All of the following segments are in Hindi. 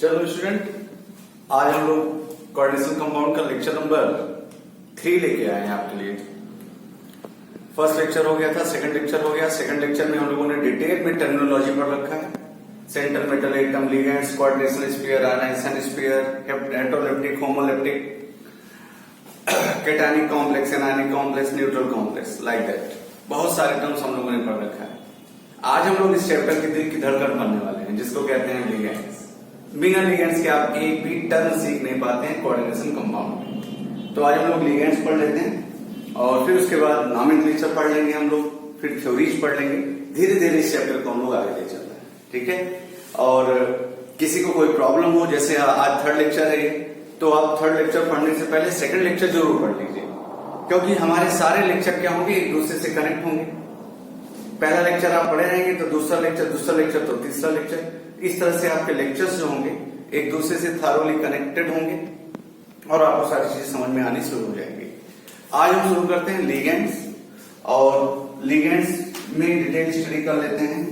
चलो स्टूडेंट, आज हम लोग कोऑर्डिनेशन कंपाउंड का लेक्चर नंबर 3 लेके आए हैं आपके लिए। फर्स्ट लेक्चर हो गया था, सेकंड लेक्चर हो गया। सेकंड लेक्चर में हम लोगों ने डिटेल में टर्मिनोलॉजी पढ़ रखा है। Centre metal atom, ligands, coordination sphere, ionisation sphere, heteroleptic, homoleptic, cationic complex, anionic complex, neutral complex, like that बहुत सारे टर्म्स हम लोगों ने पढ़ रखा है। आज हम लोग इस चैप्टर के दिल की धड़कन पढ़ने वाले हैं, जिसको कहते हैं लिगेंड्स। बिना लिगेंड्स के आप एक भी टर्म सीख नहीं पाते हैं कोऑर्डिनेशन कंपाउंड। तो आज हम लोग लिगेंड्स पढ़ लेते हैं और फिर उसके बाद नॉमेनक्लेचर पढ़ लेंगे हम लोग, फिर थ्योरीज पढ़ लेंगे। धीरे धीरे इस चैप्टर को हम लोग आगे ले चल रहे हैं, ठीक है। और किसी को कोई प्रॉब्लम हो, जैसे आज थर्ड लेक्चर है ये, तो आप थर्ड लेक्चर पढ़ने से पहले सेकंड लेक्चर जरूर पढ़ लीजिए, क्योंकि हमारे सारे लेक्चर क्या होंगे, एक दूसरे से कनेक्ट होंगे। पहला लेक्चर आप पढ़े रहेंगे तो दूसरा लेक्चर तो तीसरा लेक्चर, इस तरह से आपके लेक्चर्स जो होंगे एक दूसरे से थारोली कनेक्टेड होंगे और आपको सारी चीजें समझ में आनी शुरू हो जाएंगी। आज हम शुरू करते हैं लिगेंड्स, और लिगेंड्स में डिटेल स्टडी कर लेते हैं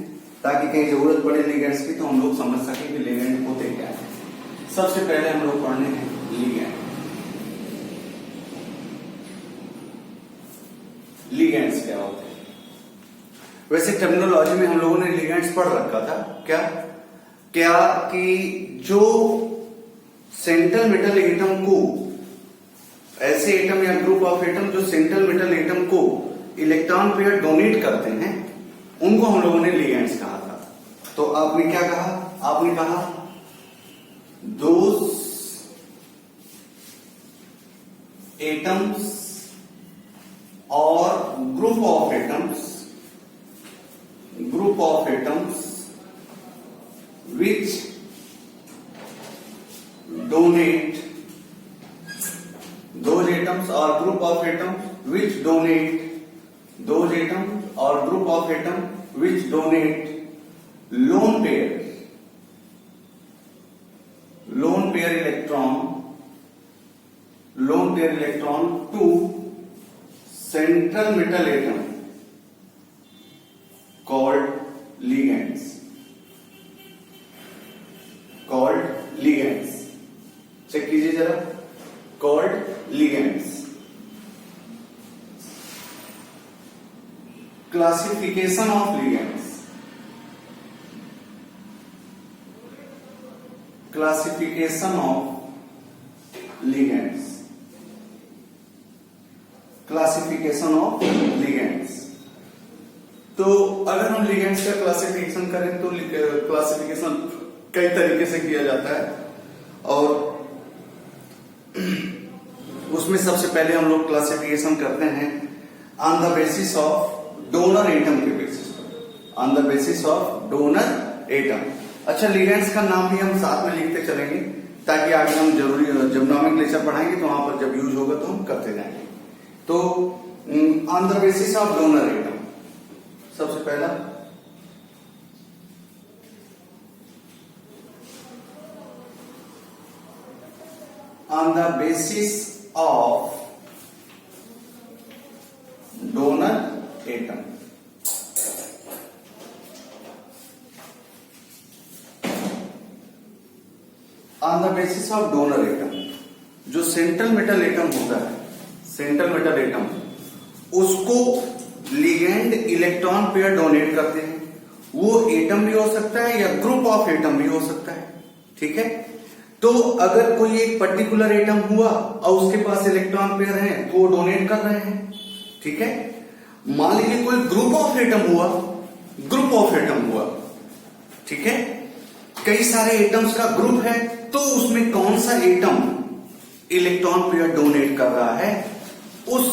ताकि कहीं जरूरत पड़े लिगेंड्स की तो हम लोग समझ सकें कि लिगेंड होते क्या है। सबसे पहले हम लोग पढ़ने हैं लिगेंड। लिगेंड्स क्या होते हैं? वैसे टर्मिनोलॉजी में हम लोगों ने लिगेंड्स पढ़ रखा था। क्या कि जो सेंट्रल मेटल एटम को, ऐसे एटम या ग्रुप ऑफ एटम जो सेंट्रल मेटल एटम को इलेक्ट्रॉन पेयर डोनेट करते हैं, उनको हम लोगों ने लिगेंड्स कहा था। तो आपने क्या कहा? आपने कहा दोज एटम्स और group of atoms which donate, those atoms or group of atoms which donate, those atoms or group of atoms which donate lone pair electron to central metal atom called ligands. Check कीजिए जरा, called ligands. Classification of ligands. Classification of ligands. Classification of ligands. तो अगर हम लिगेंड्स का क्लासिफिकेशन करें तो क्लासिफिकेशन कई तरीके से किया जाता है, और उसमें सबसे पहले हम लोग क्लासिफिकेशन करते हैं on the basis of donor atom के बेसिस पर, on the basis of donor atom. अच्छा, लिगेंड्स का नाम भी हम साथ में लिखते चलेंगे ताकि आगे हम जरूरी जब नॉमेनक्लेचर पढ़ाएंगे तो वहां पर जब यूज होगा तो हम करते जाएंगे। तो on the basis of donor atom, सबसे पहला on the basis of donor atom. On the basis of donor atom, जो सेंट्रल मेटल एटम होता है, सेंट्रल मेटल एटम, उसको लिगेंड इलेक्ट्रॉन पेयर डोनेट करते हैं। वो एटम भी हो सकता है या ग्रुप ऑफ एटम भी हो सकता है, ठीक है। तो अगर कोई एक पर्टिकुलर एटम हुआ और उसके पास इलेक्ट्रॉन पेयर है तो वो डोनेट कर रहे हैं, ठीक है। मान लीजिए कोई ग्रुप ऑफ एटम हुआ, ठीक है, कई सारे एटम्स का ग्रुप है, तो उसमें कौन सा एटम इलेक्ट्रॉन पेयर डोनेट कर रहा है, उस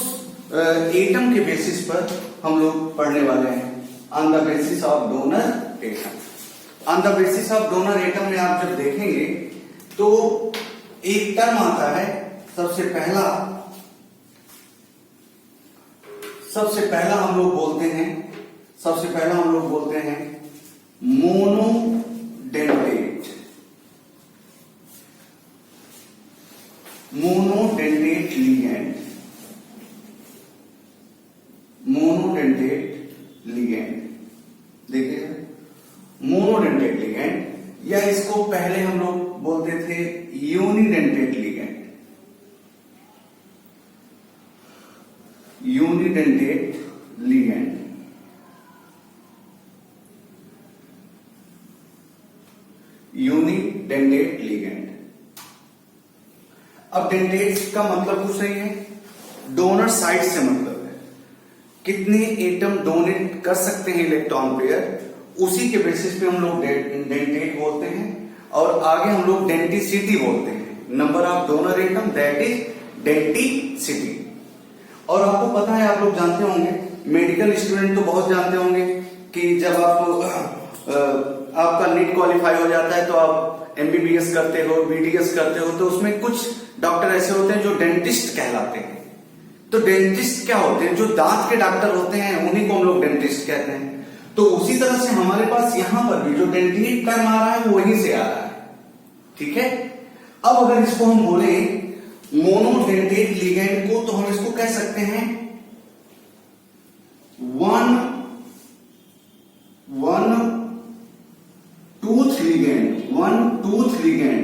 एटम के बेसिस पर हम लोग पढ़ने वाले हैं। On the basis of donor atom. On the basis of donor atom में आप जब देखेंगे तो एक टर्म आता है, सबसे पहला हम लोग बोलते हैं मोनोडेंटेट लिगेंड। देखिए, मोनोडेंटेट लिगेंड, या इसको पहले हम लोग यूनिडेंटेट लिगेंड। Unidentate ligand. अब डेंटेट का मतलब कुछ नहीं है, डोनर साइड से मतलब है कितने एटम डोनेट कर सकते हैं इलेक्ट्रॉन पेयर, उसी के बेसिस पे हम लोग डेंटेट बोलते हैं, और आगे हम लोग डेंटिसिटी बोलते हैं, number of donor atom, that is denticity. और आपको पता है, आप लोग जानते होंगे, मेडिकल स्टूडेंट तो बहुत जानते होंगे कि जब आपका नीट क्वालिफाई हो जाता है तो आप एमबीबीएस करते हो, बीडीएस करते हो, तो उसमें कुछ डॉक्टर ऐसे होते हैं जो डेंटिस्ट कहलाते हैं। तो डेंटिस्ट क्या होते हैं? जो दांत के डॉक्टर होते हैं उन्हीं को हम लोग डेंटिस्ट कहते हैं। तो उसी तरह से हमारे पास यहां पर भी जो डेंटिट टर्म आ रहा है वो वहीं से आ रहा है, ठीक है। अब अगर इसको हम बोले मोनोडेंटेट लिगेंड को, तो हम इसको कह सकते हैं one tooth ligand, one tooth ligand,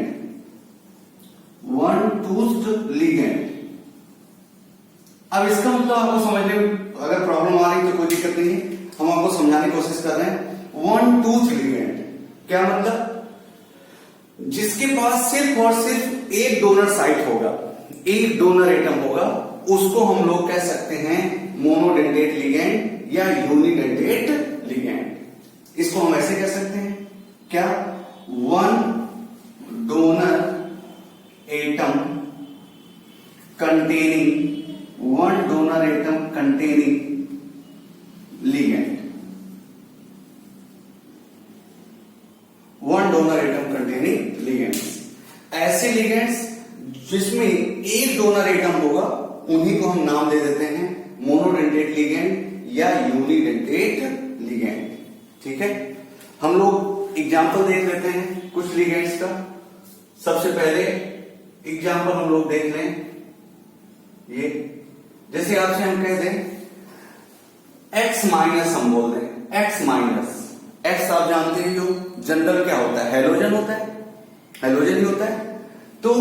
one tooth ligand. अब इसका मतलब आपको समझने में अगर प्रॉब्लम आ रही तो कोई दिक्कत नहीं है, हम आपको समझाने की कोशिश कर रहे हैं। वन टूथ लिगेंड क्या मतलब? जिसके पास सिर्फ और सिर्फ एक डोनर साइट होगा, एक डोनर एटम होगा, उसको हम लोग कह सकते हैं मोनोडेंटेट लिगेंड या यूनिडेंटेट लिगेंड। इसको हम ऐसे कह सकते हैं क्या? One donor atom containing, one donor atom containing ligand, one donor atom containing ligands. ऐसे लिगेंड्स जिसमें एक डोनर एटम होगा उन्हीं को हम नाम दे देते हैं मोनोडेंटेट लिगेंड या यूनिडेंटेट लिगेंड, ठीक है। हम लोग एग्जाम्पल देख लेते हैं कुछ लिगेंड्स का। सबसे पहले एग्जाम्पल हम लोग देख लें, ये जैसे आपसे हम कह दें एक्स माइनस, हम बोल दें एक्स माइनस। एक्स आप जानते हैं जो जनरल क्या होता है? हैलोजन होता है, हैलोजन ही होता है। तो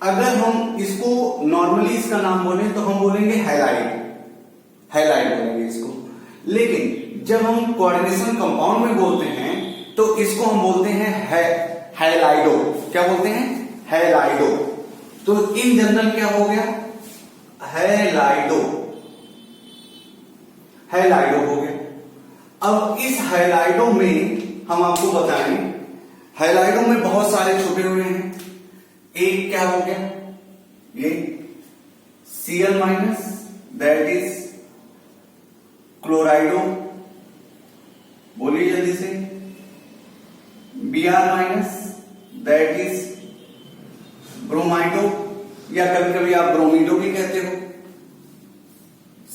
अगर हम इसको नॉर्मली इसका नाम बोलें तो हम बोलेंगे हैलाइड, हैलाइड बोलेंगे इसको। लेकिन जब हम कोऑर्डिनेशन कंपाउंड में बोलते हैं तो इसको हम बोलते हैं हैलाइडो। क्या बोलते हैं? हैलाइडो। तो इन जनरल क्या हो गया? हैलाइडो, हैलाइडो हो गया। अब इस हैलाइडो में हम आपको बताएं, हैलाइडो में बहुत सारे छुपे हुए हैं। एक क्या हो गया? ये Cl माइनस, दैट इज क्लोराइडो, बोलिए जल्दी से। Br माइनस, दैट इज ब्रोमाइडो, या कभी कभी आप ब्रोमीडो भी कहते हो।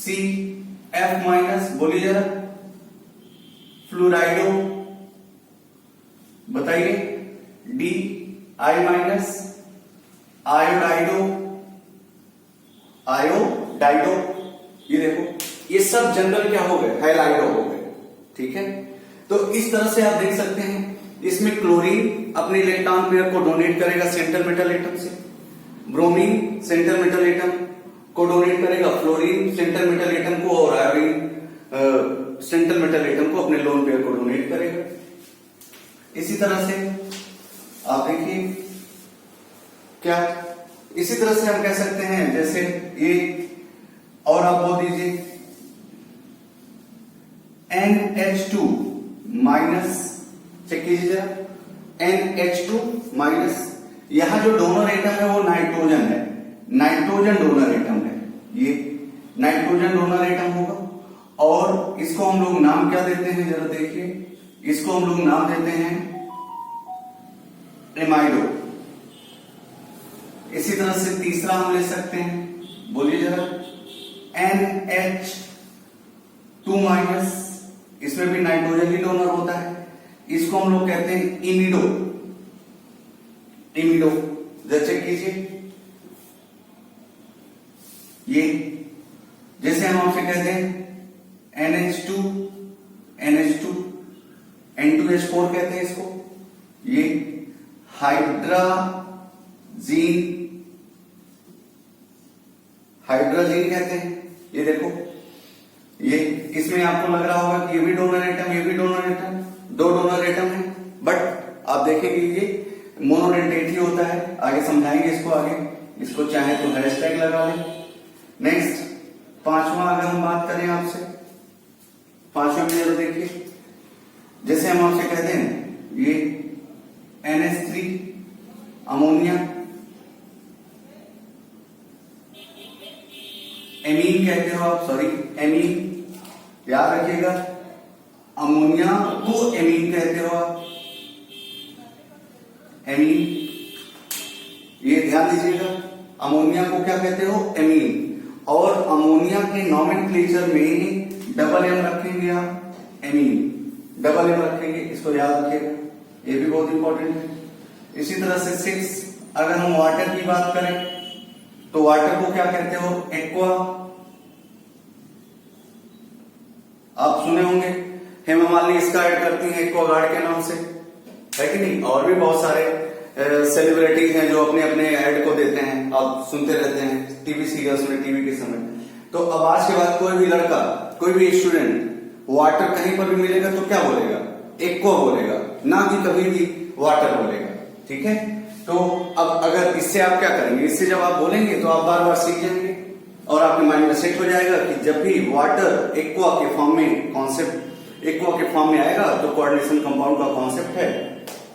Cf माइनस, बोलिए जरा, फ्लोराइडो, बताइए। Di minus, iodido, iodido. ये देखो, ये सब जनरल क्या हो गए? हैलाइडो हो गए, ठीक है। तो इस तरह से आप देख सकते हैं, इसमें क्लोरीन अपने इलेक्ट्रॉन पेयर को डोनेट करेगा सेंट्रल मेटल एटम से, ब्रोमीन सेंट्रल मेटल एटम को डोनेट करेगा, फ्लोरीन सेंट्रल मेटल एटम को, और आयोडीन सेंट्रल मेटल एटम को अपने लोन पेयर को डोनेट करेगा। इसी तरह से आप देखिए क्या, इसी तरह से हम कह सकते हैं, जैसे ये, और आप बोल दीजिए NH2 माइनस, चेक कीजिए जरा, NH2 माइनस। यहां जो डोनर एटम है वो नाइट्रोजन है, नाइट्रोजन डोनर एटम है, ये नाइट्रोजन डोनर एटम होगा। और इसको हम लोग नाम क्या देते हैं जरा देखिए, इसको हम लोग नाम देते हैं एमाइडो। इसी तरह से तीसरा हम ले सकते हैं, बोलिए जरा, NH2 माइनस, इसमें भी नाइट्रोजन ही डोनर होता है, इसको हम लोग कहते हैं इमिडो, इमिडो। जरा चेक कीजिए, ये जैसे हम आपसे कहते हैं NH2, NH2, N2H4 कहते हैं इसको, ये हाइड्राजीन, हाइड्रोजीन कहते हैं, ये देखो, ये इसमें आपको लग रहा होगा कि ये भी डोनर एटम, ये भी डोनर एटम, दो डोनर एटम है, बट आप देखेंगे ये मोनोडेंटेट ही होता है। आगे समझाएंगे इसको, आगे इसको चाहे तो हैशटैग लगा लें। नेक्स्ट पांचवा अगर हम बात करें आपसे, पांचवा में जरा देखिए, जैसे हम आपसे कहते हैं ये NH3 अमोनिया, एमीन कहते हो आप, सॉरी एमीन, याद रखिएगा अमोनिया को एमीन कहते हो आप, एमीन, ये ध्यान दीजिएगा, अमोनिया को क्या कहते हो, एमीन। और अमोनिया के नॉमेनक्लेचर में डबल एम रखेंगे आप, एमीन, डबल एम रखेंगे, इसको याद रखिएगा, ये भी बहुत इंपॉर्टेंट है। इसी तरह से 6 अगर हम वाटर की बात करें तो वाटर को क्या कहते हो, एक्वा, आप सुने होंगे हेमा मालिनी इसका ऐड करती हैं एक्वागार्ड के नाम से, है कि नहीं। और भी बहुत सारे सेलिब्रिटीज हैं जो अपने अपने ऐड को देते हैं, आप सुनते रहते हैं टीवी सीरियल्स में, टीवी के समय। तो अब आज के बाद कोई भी लड़का, कोई भी स्टूडेंट वाटर कहीं पर भी मिलेगा तो क्या बोलेगा, एक्वा बोलेगा, ना कि कभी भी वाटर बोलेगा, ठीक है। तो अब अगर इससे आप क्या करेंगे, इससे जब आप बोलेंगे तो आप बार बार सीख जाएंगे और आपके माइंड में सेट हो जाएगा कि जब भी वाटर एक्वा के फॉर्म में, कॉन्सेप्ट एक्वा के फॉर्म में आएगा तो कोऑर्डिनेशन कंपाउंड का कॉन्सेप्ट है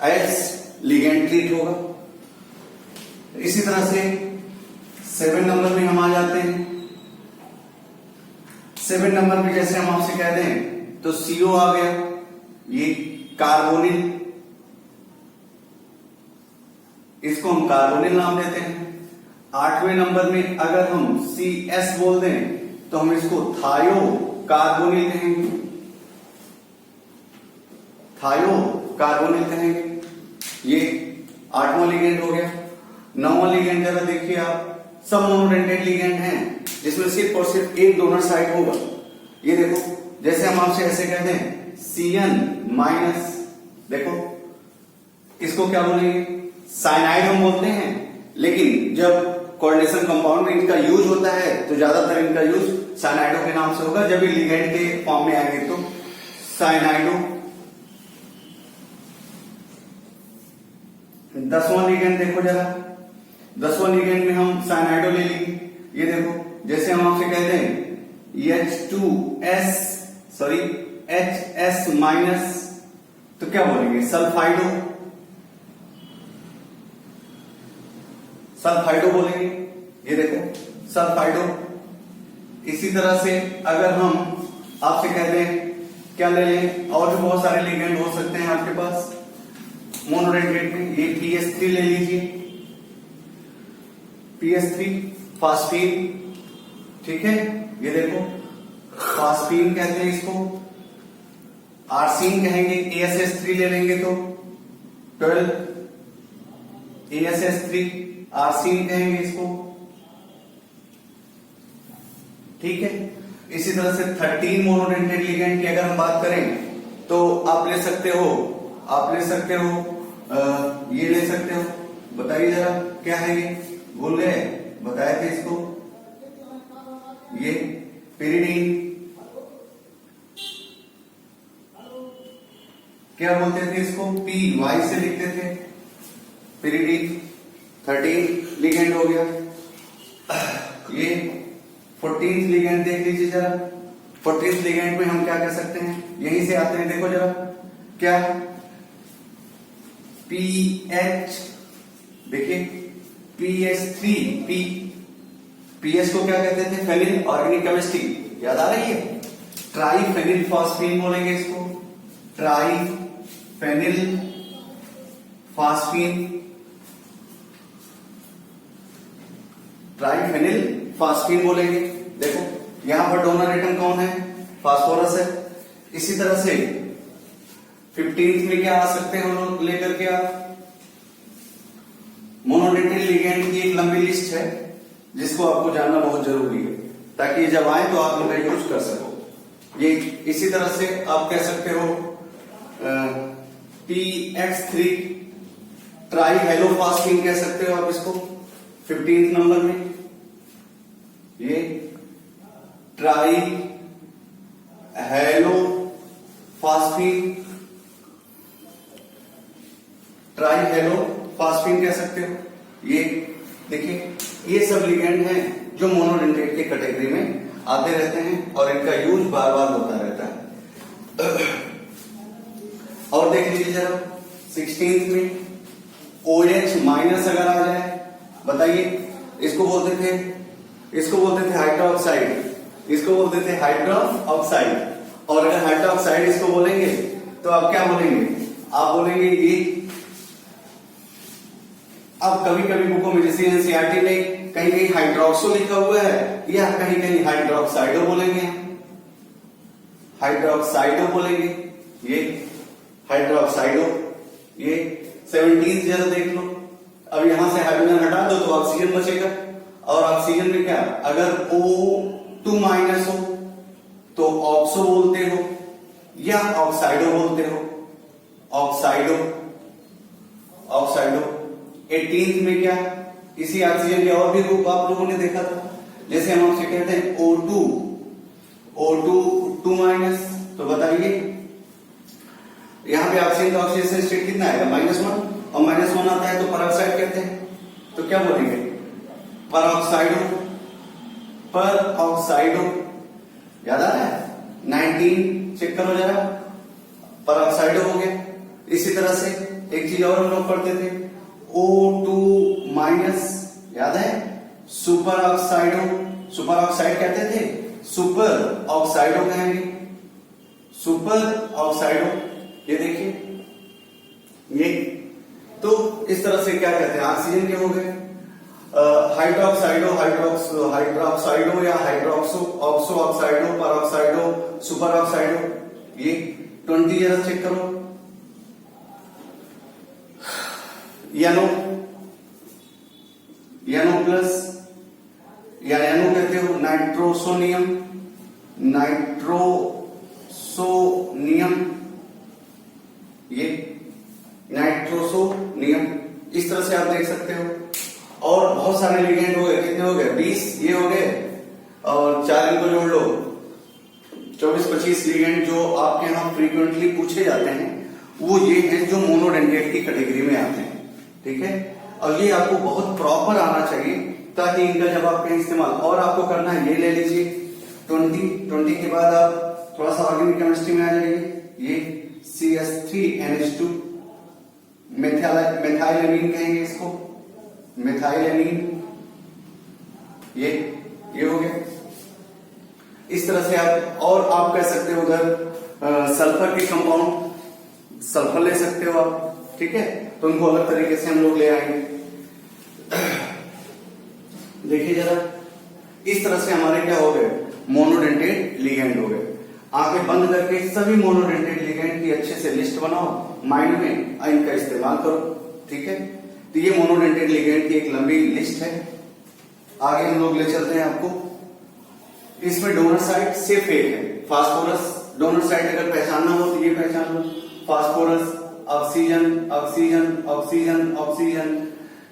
एज लिगेंड ट्रीट होगा। इसी तरह से 7 नंबर में हम आ जाते हैं। 7 नंबर में जैसे हम आपसे कह दें तो CO आ गया, ये कार्बोनिल, इसको हम कार्बोनिल नाम देते हैं। 8वें नंबर में अगर हम CS बोल दें तो हम इसको थायो कार्बोनिल कहेंगे, थायो कार्बोनिल कहेंगे। ये 8वां लिगेंड हो गया। 9वां लिगेंड जरा देखिए आप, सब मोनोडेंटेट लिगेंड हैं जिसमें सिर्फ और सिर्फ एक डोनर साइड होगा। ये देखो, जैसे हम आपसे ऐसे कहते हैं CN-, देखो इसको क्या बोलेंगे, साइनाइड हम बोलते हैं, लेकिन जब कोऑर्डिनेशन कंपाउंड में इनका यूज होता है तो ज्यादातर इनका यूज साइनाइडो के नाम से होगा। जब ये लिगेंड के फॉर्म में आएंगे तो साइनाइडो। 10वां लिगेंड देखो जरा, 10वां लिगेंड में हम साइनाइडो ले लेंगे। ये देखो, जैसे हम आपसे कहते हैं H2S, सॉरी HS-, तो क्या बोलेंगे, सल्फाइडो, सल्फाइडो बोलेंगे। ये देखो सल्फाइडो। इसी तरह से अगर हम आपसे कह दें क्या ले लें, और भी बहुत सारे लिगेंड हो सकते हैं आपके पास मोनोडेंटेट में। ये PS3 ले लीजिए, PS3 फास्फीन, ठीक है। ये देखो फास्फीन कहते हैं इसको, आर्सीन कहेंगे। ASH3 ले लेंगे तो 12 ASH3 आर्सीन कहेंगे इसको, ठीक है। इसी तरह से 13 मोनोडेंटेट लिगेंड की अगर हम बात करें तो आप ले सकते हो, ये ले सकते हो, बताइए जरा क्या है ये, भूल गए, बताए थे इसको, ये पिरिडीन, क्या बोलते थे इसको, PY से लिखते थे, पिरिडीन। 13 लिगेंड हो गया। ये 14th लिगेंड देख लीजिए जरा। 14th लिगेंड में हम क्या कर सकते हैं, यहीं से आते हैं, देखो जरा क्या, PH, देखिए PH3, PS को क्या कहते थे, फेनिल ऑर्गेनिक केमिस्ट्री, याद आ रही है, ट्राईफेनिल फॉस्फीन बोलेंगे इसको, ट्राईफेनिल फॉस्फीन, ट्राईफेनिल फॉस्फीन बोलेंगे। देखो यहां पर डोनर एटम कौन है, फास्फोरस है। इसी तरह से 15th में क्या आ सकते हैं हम लोग लेकर के, आप मोनोडेंटेट लिगेंड की एक लंबी लिस्ट है जिसको आपको जानना बहुत जरूरी है ताकि जब आए तो आप इनका यूज कर सको। ये इसी तरह से आप कह सकते हो PX3 ट्राईहेलोफॉस्फीन कह सकते हो आप इसको 15th नंबर में। ये try hello phosphine, try hello phosphine कह सकते हो। ये देखिए, ये सब लिगेंड हैं जो मोनोडेंटेट के कैटेगरी में आते रहते हैं और इनका यूज बार बार होता रहता है। और देख लीजिए जरा 16th में OH माइनस अगर आ जाए, बताइए, इसको बोलते थे हाइड्रोक्साइड, इसको बोलते थे हाइड्रोक्साइड। और अगर हाइड्रोक्साइड इसको बोलेंगे तो आप क्या बोलेंगे, आप बोलेंगे ये। अब कभी कभी बुकों में जैसे एनसीईआरटी में कहीं कहीं हाइड्रोक्सो लिखा हुआ है या कहीं कहीं हाइड्रोक्साइडो बोलेंगे, हाइड्रोक्साइडो बोलेंगे, ये हाइड्रोक्साइडो। ये 17 जरा देख लो, अब यहां से हाइड्रोजन हटा दो तो ऑक्सीजन बचेगा। और ऑक्सीजन में क्या, अगर O2 माइनस हो तो ऑक्सो बोलते हो या ऑक्साइडो बोलते हो, ऑक्साइडो, ऑक्साइडो। 18th में क्या, इसी ऑक्सीजन के और भी रूप आप लोगों ने देखा था, जैसे हम आपसे कहते हैं O2 माइनस, तो बताइए यहां पे ऑक्सीजन का ऑक्सीडेशन स्टेट कितना आएगा, -1, और -1 आता है तो परऑक्साइड कहते हैं। तो क्या बोलेंगे, परऑक्साइडो, परऑक्साइडो। याद आ रहा है, 19 चेक करो जरा, परऑक्साइडो हो गया। इसी तरह से एक चीज और हम लोग पढ़ते थे, O2 माइनस, याद है, सुपर ऑक्साइडो, सुपर ऑक्साइड कहते थे, सुपर ऑक्साइडो कहेंगे, सुपर ऑक्साइडो। ये देखिए, ये तो इस तरह से क्या कहते हैं, ऑक्सीजन के हो गए, हाइड्रोक्साइडो, हाइड्रोक्साइडो या हाइड्रोक्सो, ऑक्सो ऑक्साइडो, परऑक्साइडो, सुपर ऑक्साइडो। ये 20 जरा चेक करो, यानो, यानो प्लस, या यानो कहते हो, नाइट्रोसोनियम, नाइट्रोसोनियम, ये नाइट्रोसोनियम। इस तरह से आप देख सकते हो। और बहुत सारे लिगेंड हो गए, कितने हो गए, 20 ये हो गए, और 4 इनको जोड़ लो, 24-25 लिगेंड जो आपके यहां फ्रीक्वेंटली पूछे जाते हैं, वो ये हैं जो मोनोडेंटेट की कैटेगरी में आते हैं। ठीक है, और ये आपको बहुत प्रॉपर आना चाहिए ताकि इनका जब आप कहीं इस्तेमाल, और आपको करना है, ये ले लीजिए 20 के बाद आप थोड़ा सा ऑर्गेनिक केमिस्ट्री में आ जाइए, ये CH3NH2 मेथाइलेमीन कहेंगे इसको, मेथाइलेमीन, ये हो गया। इस तरह से आप, और आप कह सकते हो उधर सल्फर के कंपाउंड, सल्फर ले सकते हो आप, ठीक है, तो उनको अलग तरीके से हम लोग ले आएंगे। देखिए जरा, इस तरह से हमारे क्या हो गए, मोनोडेंटेट लिगेंड हो गए। आंखें बंद करके सभी मोनोडेंटेट लिगेंड की अच्छे से लिस्ट बनाओ माइंड में, इनका इस्तेमाल करो। ठीक है, तो ये मोनोडेंटेट लिगेंड की एक लंबी लिस्ट है। आगे हम लोग ले चलते हैं आपको। इसमें डोनर साइड सिर्फ एक है, फास्फोरस। डोनर साइड अगर पहचानना हो तो ये पहचान लो, phosphorus, oxygen, oxygen, oxygen, oxygen.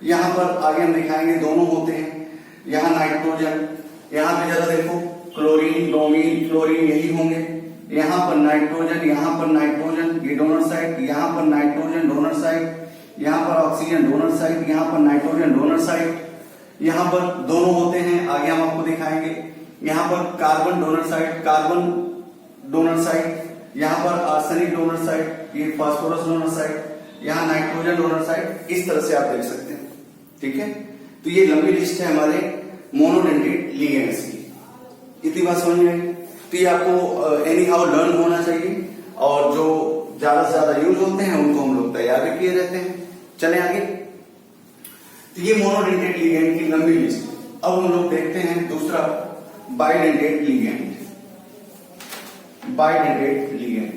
यहां पर आगे हम दिखाएंगे दोनों होते हैं। यहां नाइट्रोजन, यहां पे जरा देखो, क्लोरीन, ब्रोमीन, फ्लोरीन यही होंगे। यहां पर नाइट्रोजन, यहां पर नाइट्रोजन, ये डोनर साइड, यहां पर नाइट्रोजन डोनर साइड, यहां पर ऑक्सीजन डोनर साइड, यहां पर नाइट्रोजन डोनर साइड। यहां पर दोनों होते हैं, आगे हम आपको दिखाएंगे। यहां पर carbon donor side, carbon donor side, यहां पर आर्सेनिक डोनर साइड, ये फास्फोरस डोनर साइड, यहां नाइट्रोजन डोनर साइड। इस तरह से आप देख सकते हैं। ठीक है, तो ये लंबी लिस्ट है हमारे मोनोडेंटेट लिगेंड्स की। इतनी बात समझ में आई? तो ये आपको एनी हाउ लर्न होना चाहिए, और जो ज्यादा से ज्यादा यूज होते हैं उनको हम लोग तैयार भी किए रहते हैं। चले आगे। तो ये मोनोडेंटेट लिगेंड की लंबी लिस्ट। अब हम लोग देखते हैं दूसरा, bidentate ligand. Bidentate ligand,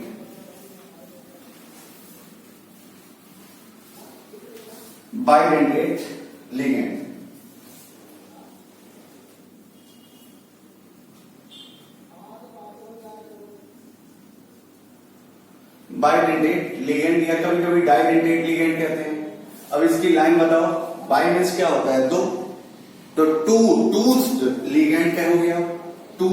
bidentate ligand. Bidentate ligand या कभी कभी डाइडेंटेट लिगेंड कहते हैं। अब इसकी लाइन बताओ, बाई मीन्स क्या होता है, दो, तो टूथ लिगेंड क्या हो गया, टू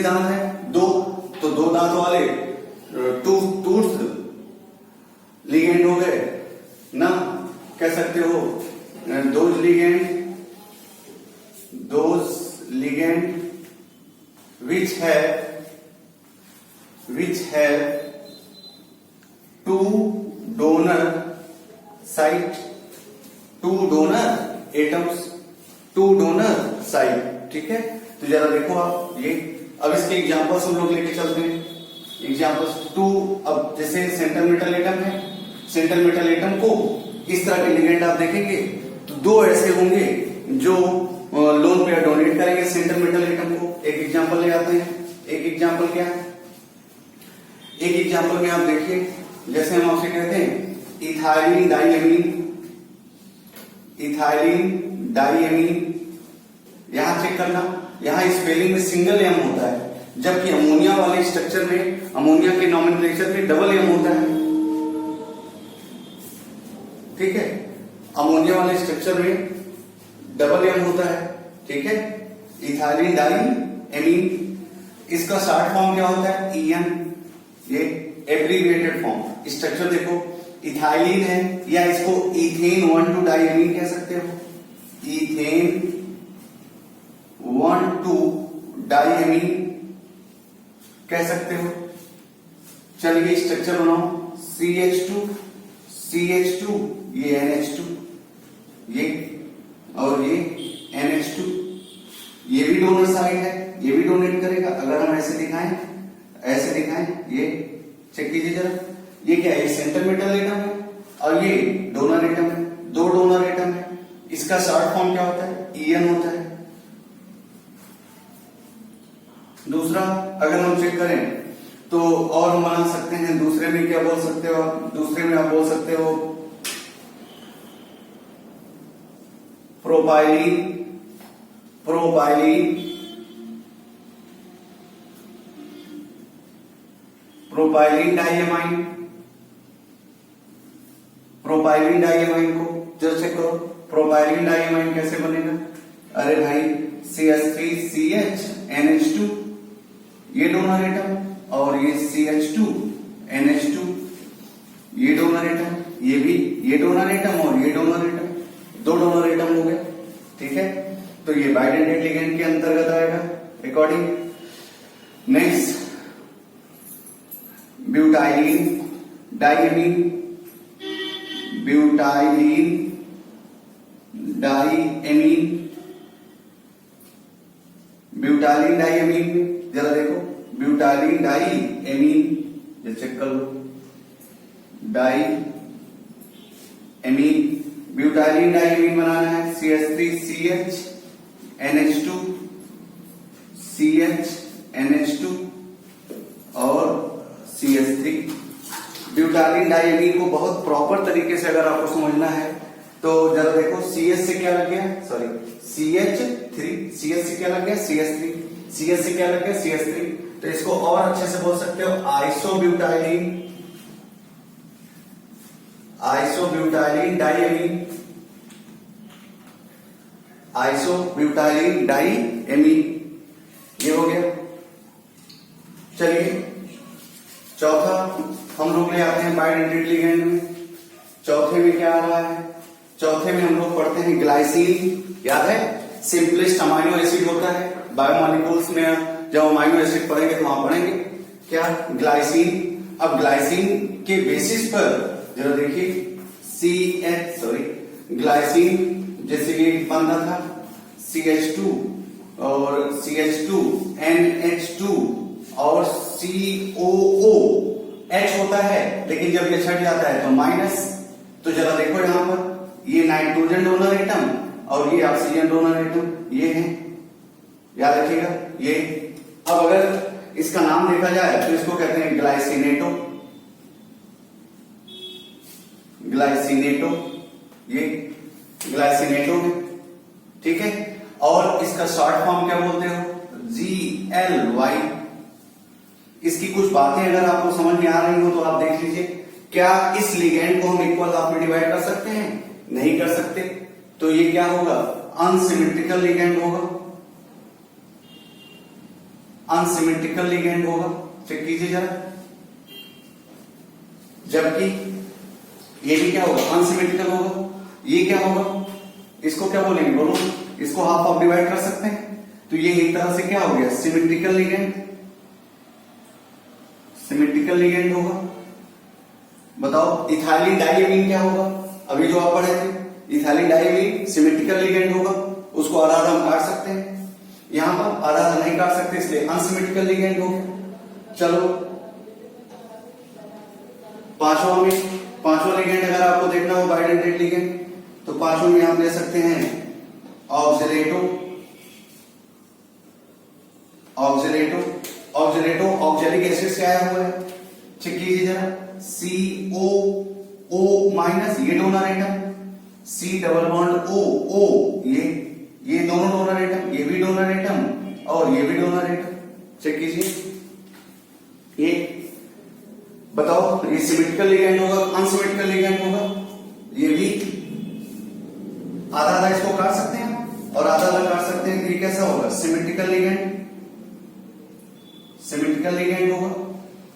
दांत है? दो, तो दो दांत वाले टूथ लिगेंड हो गए ना, कह सकते हो those ligand which have two donor site, two donor atoms, two donor site, ठीक है। तो जरा देखो आप ये, अब इसके एग्जांपल्स हम लोग लेके चलते हैं। एग्जांपल्स टू, अब जैसे सेंट्रल मेटल एटम है, सेंट्रल मेटल एटम को इस तरह के लिगेंड आप देखेंगे तो दो ऐसे होंगे जो लोन पेयर डोनेट करेंगे सेंट्रल मेटल एटम को। एक एग्जांपल ले आते हैं। एक एग्जांपल क्या है? एक एग्जांपल में आप देखिए, जैसे हम आपसे कहते हैं इथाइलिन डाइएमीन, यहां चेक करना, यहां स्पेलिंग में सिंगल एम होता है, जबकि अमोनिया वाले स्ट्रक्चर में, अमोनिया के नॉमेनक्लेचर में डबल एम होता है, ठीक है। अमोनिया वाले स्ट्रक्चर में डबल एम होता है, ठीक है। इथाइलिन डाइएमीन, इसका शॉर्ट फॉर्म क्या होता है? ईएन, ये एब्रीविएटेड फॉर्म। स्ट्रक्चर देखो, इथाइलिन है, या इसको इथेन 1,2 डाइएमीन कह सकते हो, इथेन 1,2 डाइएमीन कह सकते हो। चलिए स्ट्रक्चर बनाओ, CH2, ये NH2, ये और ये NH2, ये भी डोनर साइड है, ये भी डोनेट करेगा। अगर हम ऐसे दिखाएं, ये चेक कीजिए जरा, ये क्या है? ये सेंट्रल मेटल एटम है और ये डोनर एटम है, दो डोनर एटम है। इसका शॉर्ट फॉर्म क्या होता है? EN होता है। दूसरा अगर हम चेक करें तो और हम बना सकते हैं, दूसरे में क्या बोल सकते हो आप? दूसरे में आप बोल सकते हो प्रोपाइलिन डाइएमाइन को जरा चेक करो, प्रोपाइलिन डाइएमाइन कैसे बनेगा? अरे भाई CH3CH NH2, ये डोनर एटम, और ये CH2 NH2, ये डोनर एटम, ये भी ये डोनर एटम और ये डोनर एटम, दो डोनर एटम हो गए, ठीक है। तो ये बाइडेंटेड लिगेंड के अंतर्गत आएगा अकॉर्डिंग। नेक्स्ट ब्यूटाइलिन डाइएमीन में जरा देखो, ब्यूटाइलिन डाइएमीन, ये चेक कर लो, ब्यूटाइलिन डाइएमीन बनाना है, CH3CH NH2 और CH3। ब्यूटाइलिन डाइएमीन को बहुत प्रॉपर तरीके से अगर आपको समझना है तो जरा देखो, CH से क्या लग गया? सॉरी, CH से क्या लग गया? CH3 से क्या लग गया? CH3। तो इसको और अच्छे से बोल सकते हो आइसोब्यूटाइलिन डाइएमीन, ये हो गया। चलिए चौथा हम लोग ले आते हैं बाइडेंटेड लिगेंड में। चौथे में क्या आ रहा है? चौथे में हम लोग पढ़ते हैं ग्लाइसिन। याद है, सिंपलेस्ट अमाइनो एसिड होता है बायोमॉलिक्यूल्स में। जब अमाइनो एसिड पढ़ेंगे तो वहां पढ़ेंगे क्या? ग्लाइसिन। अब ग्लाइसिन के बेसिस पर जरा देखिए, ग्लाइसिन जैसे ये बनता था CH2 और CH2 NH2 और COOH होता है, लेकिन जब ये छट जाता है तो माइनस। तो जरा देखो यहां पर, ये नाइट्रोजन डोनर एटम और ये ऑक्सीजन डोनर एटम, ये है, याद रखिएगा ये। अब अगर इसका नाम देखा जाए तो इसको कहते हैं ग्लाइसिनेटो, ये ग्लाइसिनेटो है, ठीक है। और इसका शॉर्ट फॉर्म क्या बोलते हो? GLY। इसकी कुछ बातें अगर आपको समझ में आ रही हो तो आप देख लीजिए। क्या इस लिगेंड को हम इक्वल हाफ में डिवाइड कर सकते हैं? नहीं कर सकते। तो ये क्या होगा? अनसिमेट्रिकल लिगेंड होगा। अनसिमेट्रिकल लिगेंड होगा। चेक कीजिए जरा। जबकि ये भी क्या होगा, अनसिमेट्रिकल होगा। ये क्या होगा, इसको क्या बोलेंगे, बोलो। इसको हाफ ऑफ डिवाइड कर सकते हैं, तो ये एक तरह से क्या हो गया, सिमेट्रिकल लिगेंड। सिमेट्रिकल लिगेंड होगा। बताओ इथाइलिन डाइएमीन क्या होगा, अभी जो आप पढ़े थे, इथाइलिन डाइएमीन सिमेट्रिकल लिगेंड होगा। उसको आधा आधा हम काट सकते हैं, यहां पर आधा आधा नहीं काट सकते, इसलिए अनसिमेट्रिकल लिगेंड हो गया। चलो पांचवा लिगेंड अगर आपको देखना हो बाइडेंटेट लिगेंड, तो पांचों में आप ले सकते हैं ऑक्जेलिक एसिड से आया हुआ है। चेक कीजिए जरा, COO माइनस, ये donor atom, C double bond O, ये दोनों डोनर एटम, ये भी डोनर एटम और ये भी डोनर एटम। चेक कीजिए, ये बताओ ये सिमेट्रिकल लिगेंड होगा, अनसिमेट्रिकल लिगेंड होगा। ये भी आधा आधा इसको काट सकते हैं और आधा आधा काट सकते हैं, तो ये कैसा होगा, सिमेट्रिकल लिगेंड होगा।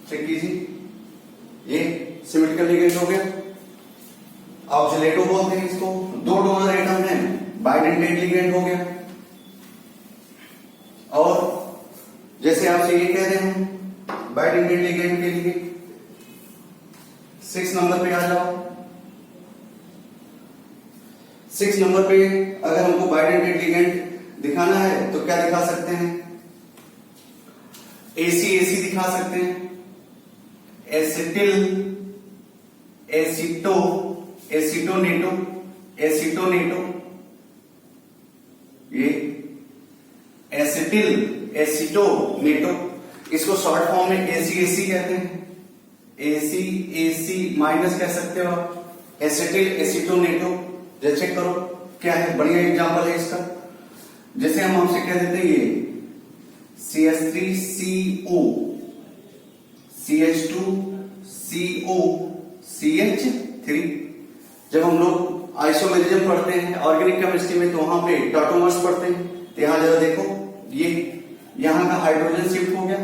चेक कीजिए, ये सिमेट्रिकल लिगेंड हो गया। ऑक्सिलेटो बोलते हैं इसको, दो डोनर एटम है, बाइडेंटेट लिगेंड हो गया। और जैसे आपसे ये कह रहे हैं बाइडेंटेट लिगेंड के लिए 6 नंबर पे आ जाओ। 6 नंबर पे अगर हमको बाइडेंटेट लिगेंड दिखाना है तो क्या दिखा सकते हैं, एसी दिखा सकते हैं, एसिटिल, एसिटोनेटो, ये एसिटिल एसिटोनेटो, इसको शॉर्ट फॉर्म में एसी कहते हैं। एसी माइनस कह सकते हो आप, एसिटिल एसिटोनेटो। जैसे चेक करो क्या है, बढ़िया एग्जांपल है इसका। जैसे हम आपसे कह देते हैं ये CH3CO, CH2CO, CH3। जब हम लोग आइसोमेरिज्म पढ़ते हैं ऑर्गेनिक केमिस्ट्री में, तो वहां पे टॉटोमर्स पढ़ते हैं। तो यहां जरा देखो, ये यहां का हाइड्रोजन शिफ्ट हो गया,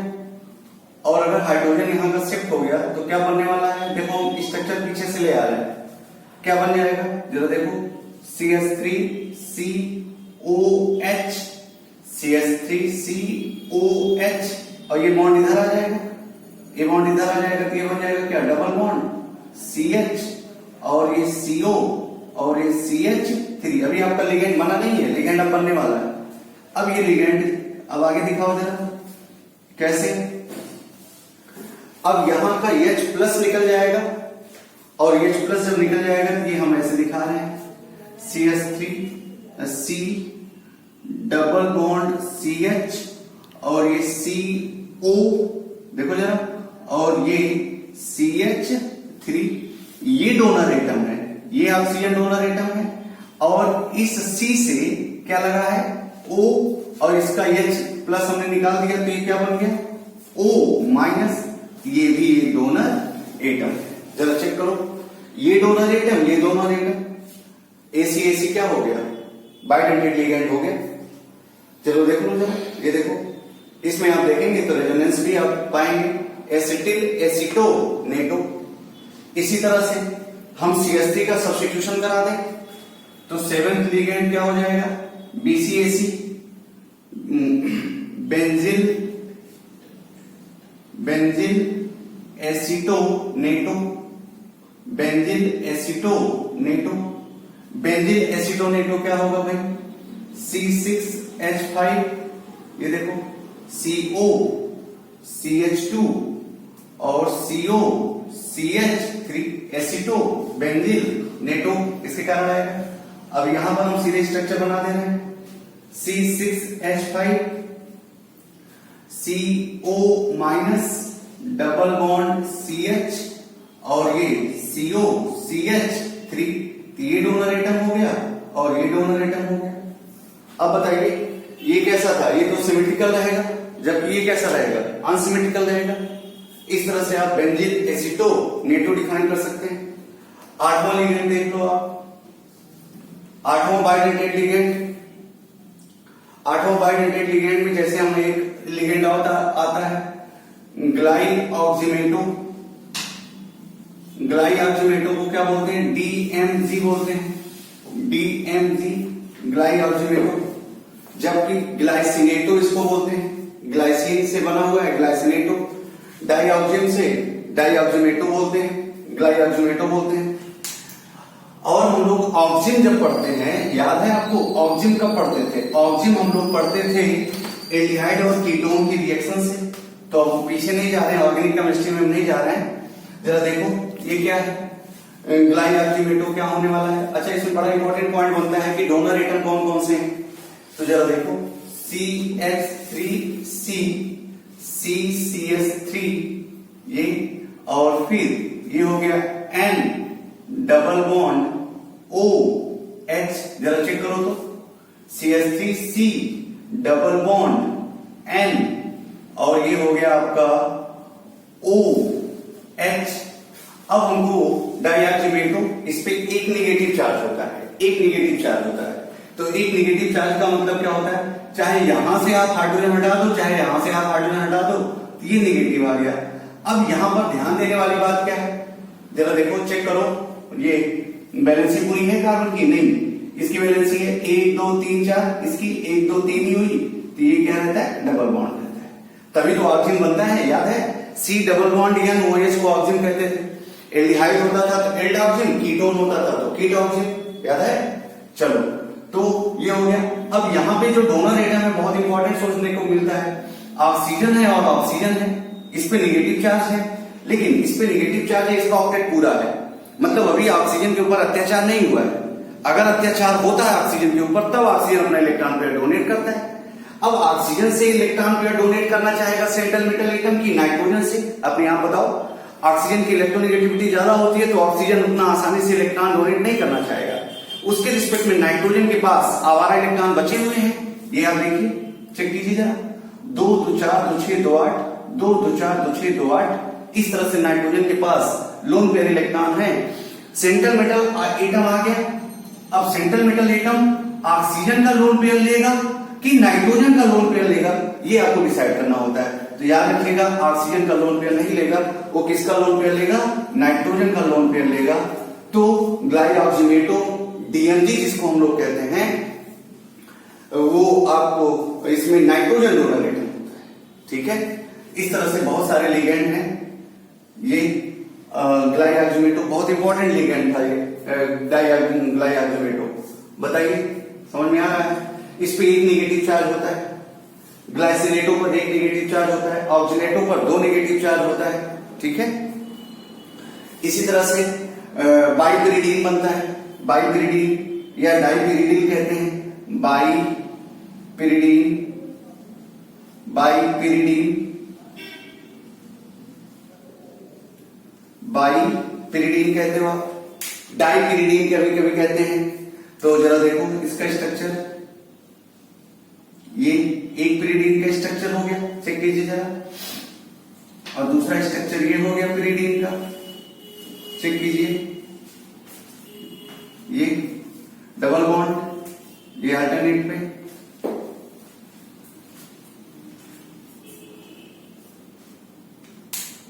और अगर हाइड्रोजन यहां का शिफ्ट हो गया तो क्या बनने वाला है, देखो हम स्ट्रक्चर पीछे से ले आ रहे हैं, क्या बन जाएगा जरा देखो, CH3COH, CH3COH, और ये बॉन्ड इधर आ जाएगा, ये बॉन्ड इधर आ जाएगा, तो ये बन जाएगा क्या, डबल बॉन्ड CH, और ये CO, और ये CH3। अभी आपका लिगेंड बना नहीं है, लिगेंड अब बनने वाला है। अब ये लिगेंड अब आगे दिखाओ जरा कैसे। अब यहां का H प्लस निकल जाएगा, और H प्लस जब निकल जाएगा तो ये हम ऐसे दिखा रहे हैं, CH3C डबल बॉन्ड CH, और ये CO, देखो जरा, और ये CH3, ये डोनर एटम है, ये ऑक्सीजन डोनर एटम है, और इस C से क्या लगा है, O, और इसका H प्लस हमने निकाल दिया, तो ये क्या बन गया, O माइनस, ये भी एक डोनर एटम। जरा चेक करो, ये डोनर एटम, ये डोनर एटम, एसी क्या हो गया, बाइडेंटेट लिगेंड हो गया। चलो देख लो जरा, ये देखो, इसमें आप देखेंगे तो रेजोनेंस भी आप पाएंगे, एसिटिल एसिटोनेटो। इसी तरह से हम CH3 का सब्स्टिट्यूशन करा दें तो 7th लिगेंड क्या हो जाएगा, BCAC, बेंजिल एसिटोनेटो, बेंजिल एसिटोनेटो क्या होगा भाई, C6H5, ये देखो, CO, CH2, और CO, CH3, एसिटो, बेंजिल, नेटो, इसके कारण आएगा। अब यहां पर हम सीधे स्ट्रक्चर बना दे रहे हैं, C6H5, CO minus, double bond CH, और ये CO, CH3, ये डोनर एटम हो गया, और ये डोनर एटम हो गया। अब बताइए ये कैसा था, ये तो सिमेट्रिकल रहेगा, जबकि ये कैसा रहेगा, अनसिमेट्रिकल रहेगा। इस तरह से आप बेंजिल एसिटोनेटो डिफाइन कर सकते हैं। 8वां लिगेंड देख लो आप, 8वां बाइडेंटेट लिगेंड। 8वां बाइडेंटेट लिगेंड में जैसे हम एक लिगेंड आता है ग्लाइऑक्सीमेटो। ग्लाइऑक्सीमेटो को क्या बोलते हैं? DMG बोलते हैं, DMG ग्लाइऑक्सीमेटो। जबकि ग्लाइसिनेटो इसको बोलते हैं, ग्लाइसिन से बना हुआ है ग्लाइसिनेटो। डाइऑक्सिन से डाइऑक्सीमेटो बोलते हैं, ग्लाइऑक्सीमेटो बोलते हैं। और हम लोग ऑक्सिन जब पढ़ते हैं, याद है आपको ऑक्सिन कब पढ़ते थे? ऑक्सिन हम लोग पढ़ते थे एल्डिहाइड और कीटोन की रिएक्शन से। तो अब पीछे नहीं जा रहे हैं, ऑर्गेनिक केमिस्ट्री में हम नहीं जा रहे हैं। जरा देखो ये क्या है, ग्लाइऑक्सीमेटो क्या होने वाला है। अच्छा, इसमें बड़ा इंपॉर्टेंट पॉइंट बनता है कि डोनर एटम कौन कौन से हैं। तो जरा देखो CH3C, CCS3 ये, और फिर ये हो गया N डबल बॉन्ड OH। जरा चेक करो तो CH3C डबल बॉन्ड N, और ये हो गया आपका OH। अब हमको डाइऑक्सीमेटो, इस पे एक नेगेटिव चार्ज होता है, एक नेगेटिव चार्ज होता है। तो एक नेगेटिव चार्ज का मतलब क्या होता है? चाहे यहां से आप हाइड्रोजन हटा दो, चाहे यहां से आप हाइड्रोजन हटा दो, ये नेगेटिव आ गया। अब यहां पर ध्यान देने वाली बात क्या है, जरा देखो चेक करो, ये बैलेंसिंग पूरी है कार्बन की? नहीं, इसकी बैलेंसिंग है 1 2 3 4, इसकी 1 2 3 ही हुई, तो ये क्या रहता है? डबल बॉन्ड रहता है। तभी तो ऑक्सीजन बनता है, याद है? C double bond N OH को ऑक्सीजन कहते थे। एल्डिहाइड होता था तो एल्डॉक्सिन, कीटोन होता था तो कीटॉक्सिन, याद है? चलो, तो ये हो गया। अब यहाँ पे जो डोनर एटम है बहुत इंपॉर्टेंट सोचने को मिलता है, ऑक्सीजन है और ऑक्सीजन है, इस पे नेगेटिव चार्ज है, लेकिन इस पे नेगेटिव चार्ज है, इसका ऑक्टेट पूरा है, मतलब अभी ऑक्सीजन के ऊपर अत्याचार नहीं हुआ है। अगर अत्याचार होता है ऑक्सीजन के ऊपर, तब ऑक्सीजन अपना इलेक्ट्रॉन पेयर डोनेट करता है। अब ऑक्सीजन से इलेक्ट्रॉन पेयर डोनेट करना चाहेगा सेंट्रल मेटल एटम की नाइट्रोजन से, अपने आप बताओ। ऑक्सीजन की इलेक्ट्रोनेगेटिविटी ज्यादा होती है तो ऑक्सीजन उतना आसानी से इलेक्ट्रॉन डोनेट नहीं करना चाहेगा। उसके रिस्पेक्ट में नाइट्रोजन के पास आवारा इलेक्ट्रॉन बचे हुए हैं, ये आप देखिए, चेक कीजिए जरा, 2 2 4 2 6 2 8, 2 2 4 2 6 2 8, इस तरह से नाइट्रोजन के पास लोन पेयर इलेक्ट्रॉन है। सेंट्रल मेटल एटम आ गया। अब सेंट्रल मेटल एटम ऑक्सीजन का लोन पेयर लेगा कि नाइट्रोजन का लोन पेयर लेगा, ये आपको डिसाइड करना होता है। तो याद रखिएगा, ऑक्सीजन का लोन पेयर नहीं लेगा, वो किसका लोन पेयर लेगा? नाइट्रोजन का लोन पेयर लेगा। तो ग्लाइऑक्सीमेटो DMG जिसको हम लोग कहते हैं, वो आपको इसमें नाइट्रोजन डोनर एटम होता है, ठीक है। इस तरह से बहुत सारे लिगेंड हैं। ये ग्लाइऑक्सीमेटो बहुत इंपॉर्टेंट लिगेंड था, ये ग्लाइऑक्सीमेटो। बताइए, समझ में आ रहा है? इस पे एक नेगेटिव चार्ज होता है, ग्लाइसिनेटो पर एक नेगेटिव चार्ज होता है, ऑक्सीनेटो पर 2 नेगेटिव चार्ज होता है, ठीक है। इसी तरह से बाइपिरिडीन बनता है, बाइपिरिडीन या डाइपिरिडिन कहते हैं, बाइपिरिडीन, बाइपिरिडीन, बाइपिरिडीन कहते हो आप, डाइपिरिडीन कभी कभी कहते हैं। तो जरा देखो इसका स्ट्रक्चर, ये एक पिरिडीन का स्ट्रक्चर हो गया, चेक कीजिए जरा, और दूसरा स्ट्रक्चर ये हो गया पिरिडीन का, चेक कीजिए, ये डबल बॉन्ड, ये अल्टरनेट पे,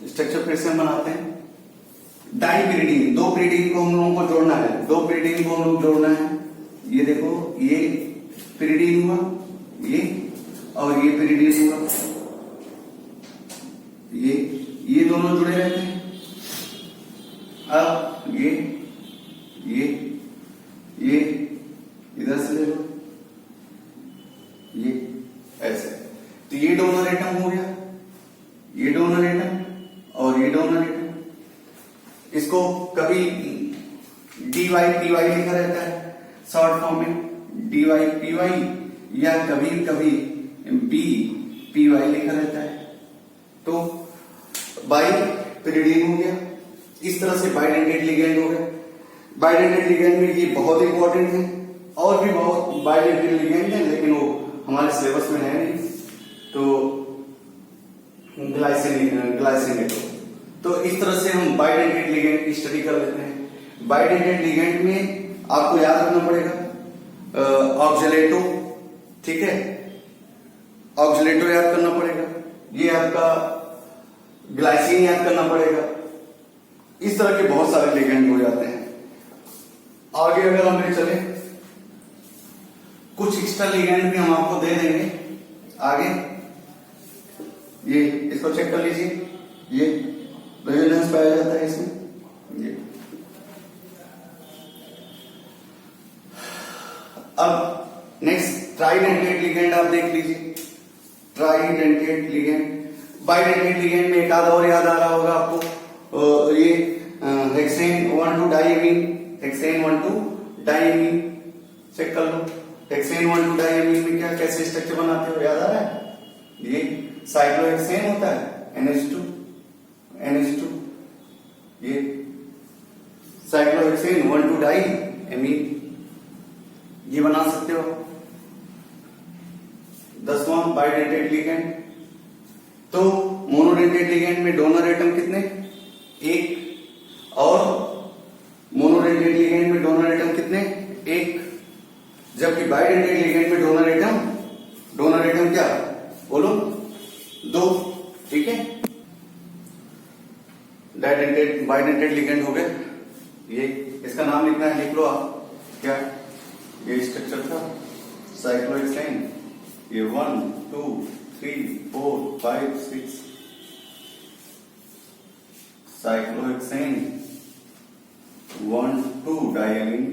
स्ट्रक्चर फिर से हम बनाते हैं। डाइपिरिडीन, 2 पिरिडीन को हम लोगों को जोड़ना है, 2 पिरिडीन को हम लोग जोड़ना है। ये देखो, ये पिरिडीन हुआ, ये, और ये पिरिडीन हुआ, ये दोनों जुड़े रहते हैं। अब ये इधर से ले लो, ये ऐसे, तो ये डोनर एटम हो गया, ये डोनर एटम और ये डोनर एटम। इसको कभी DYPY लिखा रहता है शॉर्ट फॉर्म में, DYPY, या कभी कभी BPY लिखा रहता है। तो बाइपिरिडीन हो गया। इस तरह से बाइडेंटेड लिगेंड हो गया। बाइडेंटेड लिगेंड में ये बहुत इंपॉर्टेंट है, और भी बहुत बाइडेंटेड लिगेंड है, लेकिन वो हमारे सिलेबस में है नहीं। तो ग्लाइसिनेटो, तो इस तरह से हम बाइडेंटेड लिगेंड की स्टडी कर लेते हैं। बाइडेंटेड लिगेंड में आपको याद रखना पड़ेगा ऑक्जेलेटो, ठीक है, ऑक्सीलेटो याद करना पड़ेगा, ये आपका ग्लाइसिन याद करना पड़ेगा। इस तरह के बहुत सारे लिगेंड हो जाते हैं। आगे अगर हम ले चले, कुछ एक्स्ट्रा लिगेंड भी हम आपको दे देंगे आगे। ये इसको चेक कर लीजिए, ये रेजोनेंस पाया जाता है इसमें। ये अब नेक्स्ट ट्राइडेंटेट लिगेंड आप देख लीजिए। ट्राइडेंटेट लिगेंड, बाइडेंटेट लिगेंड में एक आधा और याद आ रहा होगा आपको, ये hexane 1,2 diamine, hexane 1,2 diamine check कर लो। हेक्सेन 1,2 डाइएमीन में क्या कैसे स्ट्रक्चर बनाते हो, याद आ रहा है? ये साइक्लोहेक्सेन होता है, NH2, ये साइक्लोहेक्सेन 1,2 डाइएमीन, ये बना सकते हो। 10वां बाइडेंटेट लिगेंड। तो मोनोडेंटेट लिगेंड में डोनर एटम कितने? एक। और मोनोडेंटेट लिगेंड में डोनर एटम कितने? एक। जबकि बाइडेंटेट लिगेंड में डोनर एटम क्या बोलो? 2। ठीक है, डाइडेंटेट बाइडेंटेट लिगेंड हो गए। ये इसका नाम लिखना है, लिख लो आप। क्या ये स्ट्रक्चर था? साइक्लोहेक्सेन, ये 1, 2, 3, 4, 5, 6 cyclohexane 1,2 diamine,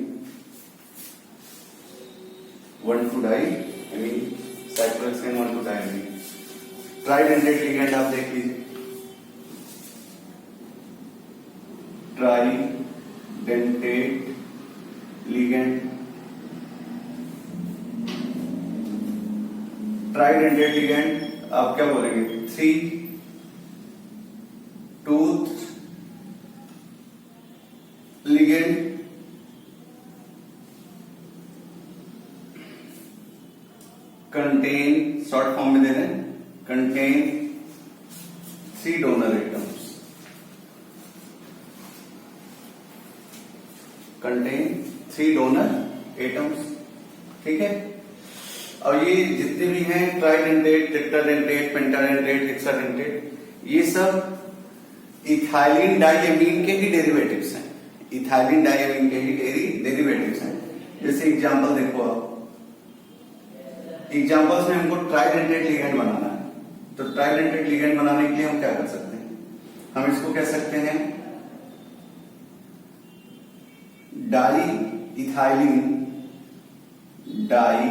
1,2 diamine, cyclohexane 1,2 diamine. Tridentate ligand आप देख लीजिए। ट्राइडेंटेट लिगेंड, ट्राइडेंटेट लिगेंड आप क्या बोलेंगे? 3 tooth ligand, contain, short form में दे रहे हैं, contain 3 donor atoms, contain 3 donor atoms. ठीक है, और ये जितने भी हैं ट्राइडेंटेट, टेट्राडेंटेट, पेंटाडेंटेट, हेक्साडेंटेट, ये सब इथाइलिन डाइएमीन के ही डेरिवेटिव्स हैं। इथाइलिन डाइएमीन के ही डेरिवेटिव्स हैं। जैसे एग्जांपल देखो आप, एग्जांपल्स में हमको ट्राइडेंटेट लिगेंड बनाना है, तो ट्राइडेंटेट लिगेंड बनाने के लिए हम क्या कर सकते हैं? हम इसको कह सकते हैं diethylene, die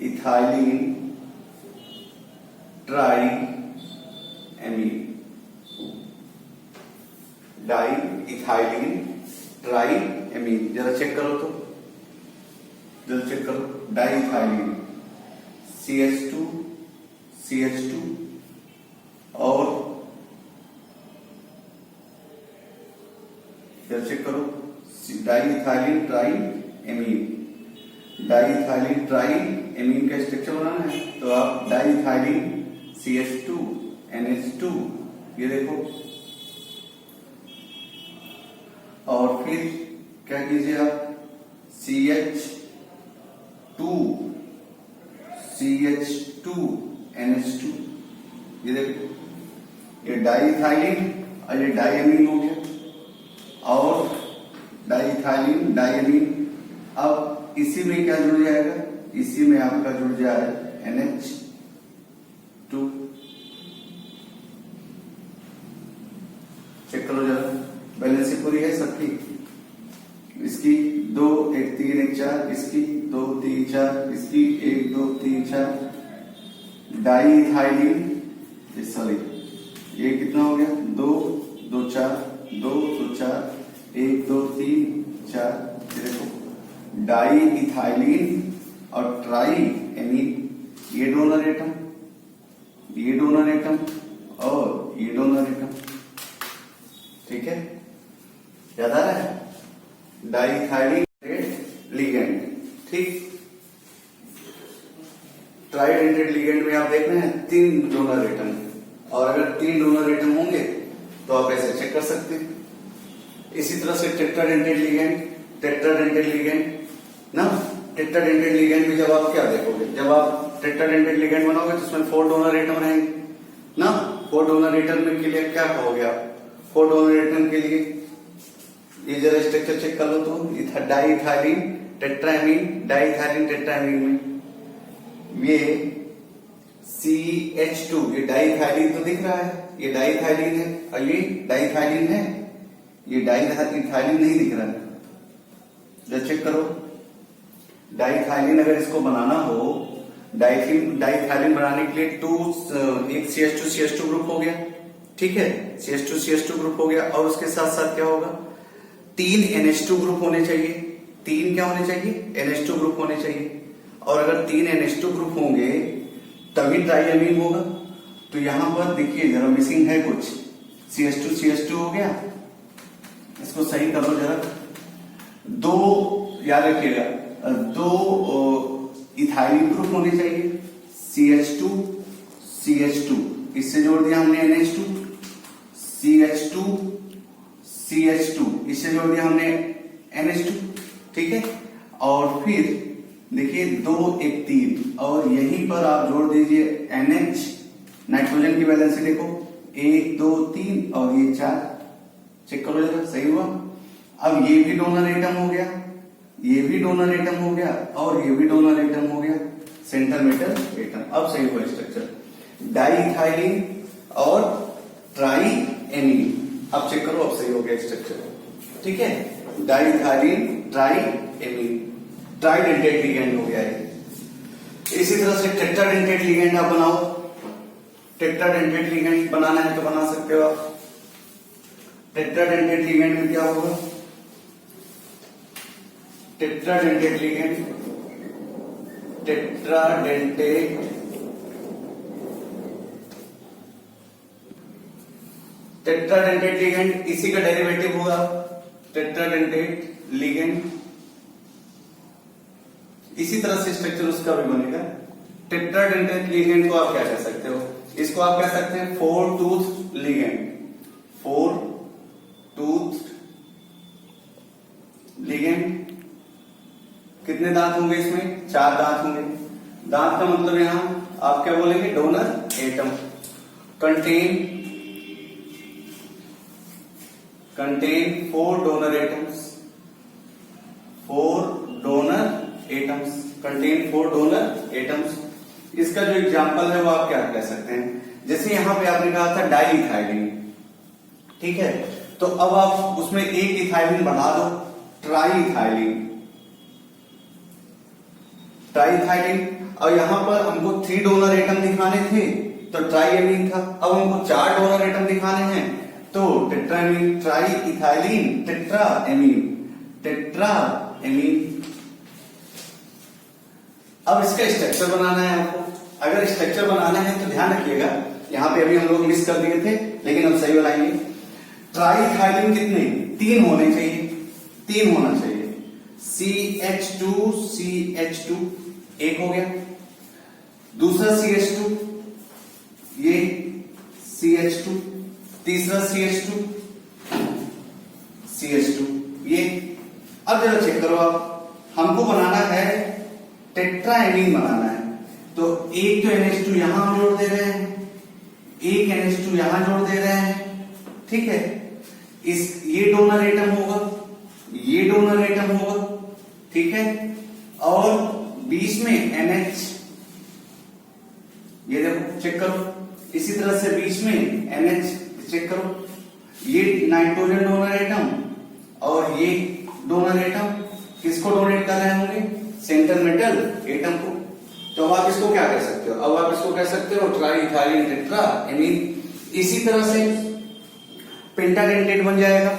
ethylene triamine, diethylene triamine. जरा चेक करो तो, जरा चेक करो। डाई इथाइलिन CH2 CH2 और जरा चेक करो diethylene triamine, diethylene triamine का स्ट्रक्चर बनाना है तो आप डाई इथाइलिन CH2 NH2 ये देखो, और फिर क्या कीजिए आप CH2 NH2 ये देखो, ये डाई इथाइलिन और ये डाई एमीन हो गया, और डाई इथाइलिन डाई एमीन। अब इसी में क्या जुड़ जाएगा? इसी में आपका जुड़ जाएगा NH2। चेक करो जरा, बैलेंस पूरी है सबकी। इसकी 2 1 3 1 4, इसकी 2 3 4, इसकी 1 2 3 4। डाई इथाइलिन सॉरी ये कितना हो गया? 2 2 4 2 2 4 1 2 3 4। देखो डाई इथाइलिन और ट्राई एमीन, ये डोनर एटम, ये डोनर एटम और ये डोनर एटम। ठीक है, याद आ रहा है? Diethylene ligand. ठीक, ट्राइडेंटेट लिगेंड में आप देख रहे हैं 3 डोनर एटम, और अगर 3 डोनर एटम होंगे तो आप ऐसे चेक कर सकते हैं। इसी तरह से टेट्राडेंटेट लिगेंड ना, टेट्राडेंटेट लिगेंड भी जब आप क्या देखोगे, जब आप टेट्राडेंटेट लिगेंड बनाओगे तो उसमें 4 डोनर एटम रहेंगे ना। 4 डोनर एटम के लिए क्या कहोगे आप, 4 डोनर एटम के लिए ये जरा स्ट्रक्चर चेक कर लो तो, डाइथाइलिन टेट्राएमीन, डाइथाइलिन टेट्राएमीन में ये CH2, ये डाइथाइलिन तो दिख रहा है, ये डाइथाइलिन है और ये डाइथाइलिन है, ये डाइथाइलिन नहीं दिख रहा है। जरा चेक करो, डाइथाइलिन अगर इसको बनाना हो, डाइथाइलिन बनाने के लिए एक CH2 ग्रुप हो गया, ठीक है, CH2 ग्रुप हो गया, और उसके साथ साथ क्या होगा, 3 NH2 ग्रुप होने चाहिए। 3 क्या होने चाहिए, NH2 ग्रुप होने चाहिए। और अगर 3 NH2 ग्रुप होंगे तभी ट्राइएमीन होगा। तो यहां पर देखिए जरा मिसिंग है कुछ, CH2 हो गया, इसको सही करो जरा। 2 याद रखिएगा, 2 इथाइलिन ग्रुप होने चाहिए, CH2, इससे जोड़ दिया हमने NH2, CH2, इससे जोड़ दिया हमने NH2, ठीक है। और फिर देखिए 2 1 3, और यहीं पर आप जोड़ दीजिए NH, नाइट्रोजन की वैलेंसी देखो 1 2 3 और ये 4, चेक करो जरा, सही हुआ। अब ये भी डोनर एटम हो गया, ये भी डोनर एटम हो गया, और ये भी डोनर एटम हो गया, सेंटर मेटल एटम। अब सही हुआ स्ट्रक्चर, डाइथाइलिन और ट्राइएमीन। अब चेक करो, अब सही हो गया स्ट्रक्चर, ठीक है। डाइथाइलिन ट्राइएमीन, ट्राइडेंटेट लिगेंड हो गया है। इसी तरह से टेट्राडेंटेट लिगेंड आप बनाओ, टेट्राडेंटेट लिगेंड बनाना है तो बना सकते हो आप। टेट्राडेंटेट लिगेंड में क्या होगा, टेट्राडेंटेट लिगेंड, टेट्राडेंटेट लिगेंड इसी का डेरिवेटिव होगा, टेट्राडेंटेट लिगेंड, इसी तरह से स्ट्रक्चर उसका भी बनेगा। टेट्राडेंटेट लिगेंड को आप क्या कह सकते हो, इसको आप कह सकते हैं 4 टूथ लिगेंड, 4 टूथ लिगेंड। कितने दांत होंगे इसमें, 4 दांत होंगे। दांत का मतलब यहां आप क्या बोलेंगे, donor atom. Contain 4 donor atoms, 4 donor atoms, contain 4 donor atoms. इसका जो एग्जांपल है वो आप क्या कह सकते हैं, जैसे यहां पे आपने कहा था डाइइथाइलिन, ठीक है, तो अब आप उसमें एक इथाइलिन बढ़ा दो, ट्राइइथाइलिन, और यहां पर हमको 3 डोनर एटम दिखाने थे तो ट्राइएमीन था। अब हमको 4 डोनर एटम दिखाने हैं तो टेट्राएमीन, ट्राइइथाइलिन टेट्राएमीन। अब इसका स्ट्रक्चर बनाना है आपको। अगर स्ट्रक्चर बनाना है तो ध्यान रखिएगा, यहां पे अभी हम लोग मिस कर दिए थे लेकिन अब सही बनाएंगे। ट्राइइथाइलिन कितने, 3 होने चाहिए, 3 होना चाहिए। CH2 एक हो गया, दूसरा CH2, ये CH2, तीसरा CH2 ये। अब जरा चेक करो आप, हमको बनाना है टेट्राएमीन बनाना है, तो एक तो NH2 यहां हम जोड़ दे रहे हैं, एक NH2 यहां जोड़ दे रहे हैं, ठीक है। ये डोनर एटम होगा, ये डोनर एटम होगा, ठीक है, और बीच में NH, ये देखो चेक करो, इसी तरह से बीच में NH चेक करो, ये नाइट्रोजन डोनर एटम और ये डोनर एटम किसको डोनेट कर रहे होंगे, सेंटर मेटल एटम को। तो अब आप इसको क्या कह सकते हो, अब आप इसको कह सकते हो ट्राइइथाइलिन टेट्राएमीन। इसी तरह से पेंटाडेंटेट बन जाएगा।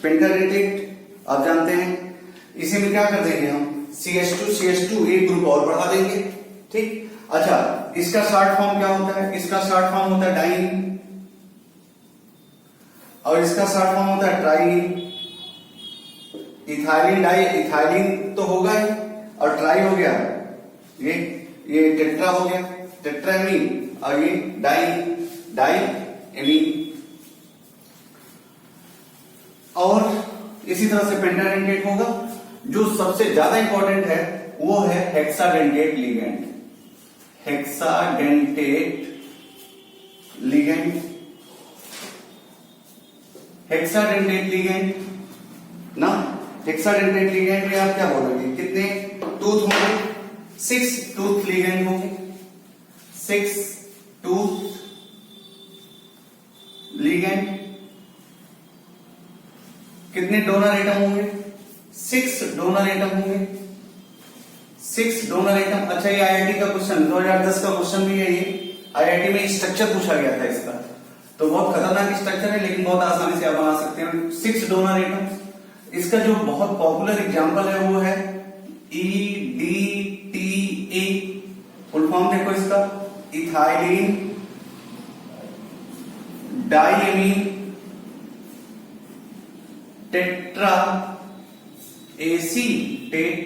पेंटाडेंटेट आप जानते हैं, इसी में क्या कर देंगे हम, CH2 एक ग्रुप और बढ़ा देंगे, ठीक। अच्छा, इसका शॉर्ट फॉर्म क्या होता है, इसका शॉर्ट फॉर्म होता है डाइन, और इसका शॉर्ट फॉर्म होता है ट्राइन। इथाइलिन डाई, इथाइलिन तो होगा ही, और ट्राई हो गया, ये टेट्रा हो गया, टेट्राएमीन, और ये डाइएमीन। और इसी तरह से पेंटाडेंटेट होगा। जो सबसे ज्यादा इंपॉर्टेंट है वो है hexadentate ligand. Hexadentate ligand, hexadentate ligand ना, हेक्साडेंटेट लिगेंड में आप क्या बोलोगे, कितने टूथ होंगे, 6 टूथ लिगेंड होंगे, 6 टूथ लिगेंड। कितने डोनर एटम होंगे, 6 डोनर एटम होंगे, 6 डोनर एटम। अच्छा, ये आईआईटी का क्वेश्चन 2010 का क्वेश्चन भी है, ये आईआईटी में स्ट्रक्चर पूछा गया था इसका, तो बहुत खतरनाक स्ट्रक्चर है लेकिन बहुत आसानी से आप बना सकते हैं। 6 डोनर एटम। इसका जो बहुत पॉपुलर एग्जांपल है वो है EDTA। फुल फॉर्म देखो इसका, ethylene diamine tetra acetate.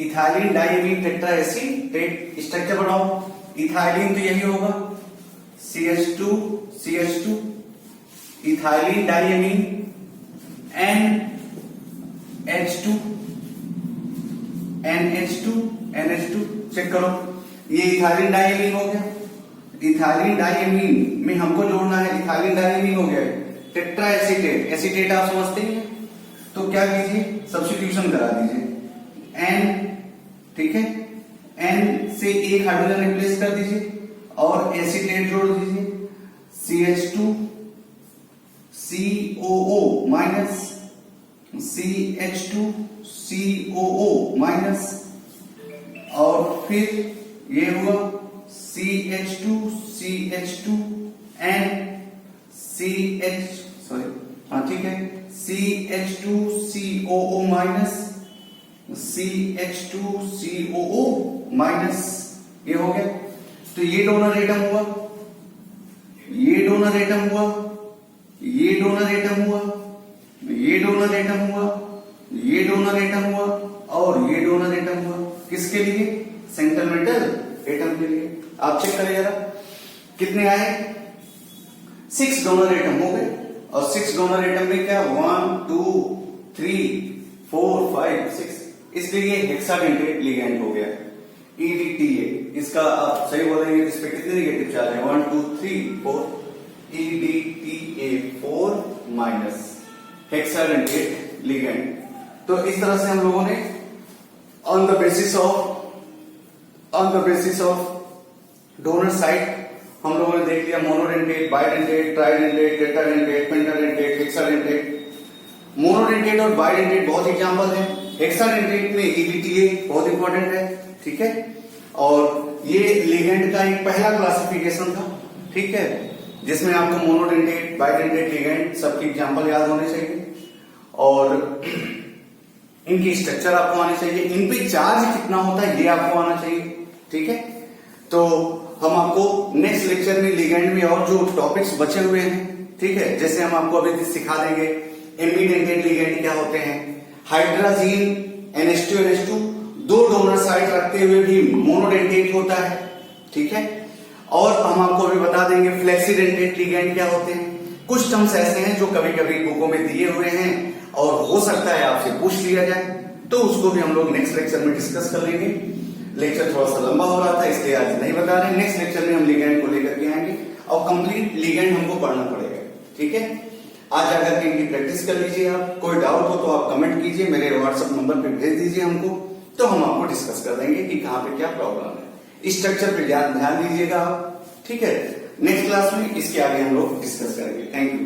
Ethylene diamine tetra acetate. Structure बनाओ, इथाइलिन तो यही होगा, CH2 ethylene diamine NH2 check करो, ये इथाइलिन डाइएमीन हो गया। इथाइलिन डाइएमीन में हमको जोड़ना है, इथाइलिन डाइएमीन हो गया, टेट्रा एसीटेट। एसीटेट आप समझते ही हैं, तो क्या कीजिए, सब्स्टिट्यूशन करा दीजिए N, ठीक है, N से एक हाइड्रोजन रिप्लेस कर दीजिए और एसीटेट जोड़ दीजिए, CH2 COO minus, CH2 COO minus, और फिर ये हुआ CH2 N CH, सॉरी, हाँ ठीक है, CH2 COO minus, CH2 COO minus, ये हो गया। तो ये डोनर एटम हुआ, ये डोनर एटम हुआ, ये डोनर एटम हुआ, ये डोनर एटम हुआ, ये डोनर एटम हुआ और ये डोनर एटम हुआ। किसके लिए, सेंट्रल मेटल एटम के लिए। आप चेक करें जरा, कितने आए, 6 डोनर एटम हो गए। और 6 डोनर एटम में क्या, 1 2 3 4 5 6, इसलिए ये हेक्साडेंटेट लिगेंड हो गया, EDTA। इसका आप सही बोलेंगे, इस पे कितने निगेटिव चार्ज है, 1 2 3 4, EDTA 4 माइनस, हेक्साडेंटेट लिगेंड। तो इस तरह से हम लोगों ने on the basis of donor site हम लोगों ने देख लिया, monodentate, bidentate, tridentate, tetradentate, pentadentate, hexadentate. Monodentate और बाइडेंटेट बहुत एग्जांपल है। हेक्साडेंटेट में EDTA बहुत इंपॉर्टेंट है, ठीक है, और ये लिगेंड का एक पहला क्लासिफिकेशन था, ठीक है, जिसमें आपको मोनोडेंटेट, बाइडेंटेट लिगेंड सबकी एग्जांपल याद होने चाहिए और इनकी स्ट्रक्चर आपको आनी चाहिए, इन पे चार्ज कितना होता है ये आपको आना चाहिए, ठीक है। तो हम आपको नेक्स्ट लेक्चर में लिगेंड में और जो टॉपिक्स बचे हुए हैं, ठीक है, जैसे हम आपको अभी सिखा देंगे एम्बीडेंटेट लिगेंड क्या होते हैं, हाइड्राजीन NH2 2 डोनर साइट रखते हुए भी मोनोडेंटेट होता है, ठीक है। और हम आपको अभी बता देंगे फ्लेक्सीडेंटेट लिगेंड क्या होते हैं। कुछ टर्म्स ऐसे हैं जो कभी कभी बुकों में दिए हुए हैं और हो सकता है आपसे पूछ लिया जाए, तो उसको भी हम लोग नेक्स्ट लेक्चर में डिस्कस कर लेंगे। लेक्चर थोड़ा सा लंबा हो रहा था इसलिए आज नहीं बता रहे, नेक्स्ट लेक्चर में हम लिगेंड को लेकर के आएंगे और कंप्लीट लिगेंड हमको पढ़ना पड़ेगा, ठीक है। आज जाकर के इनकी प्रैक्टिस कर लीजिए। आप कोई डाउट हो तो आप कमेंट कीजिए, मेरे व्हाट्सएप नंबर पे भेज दीजिए हमको, तो हम आपको डिस्कस कर देंगे कि कहाँ पे क्या प्रॉब्लम है। स्ट्रक्चर पे ध्यान दीजिएगा आप, ठीक है। नेक्स्ट क्लास में इसके आगे हम लोग डिस्कस करेंगे। Thank you.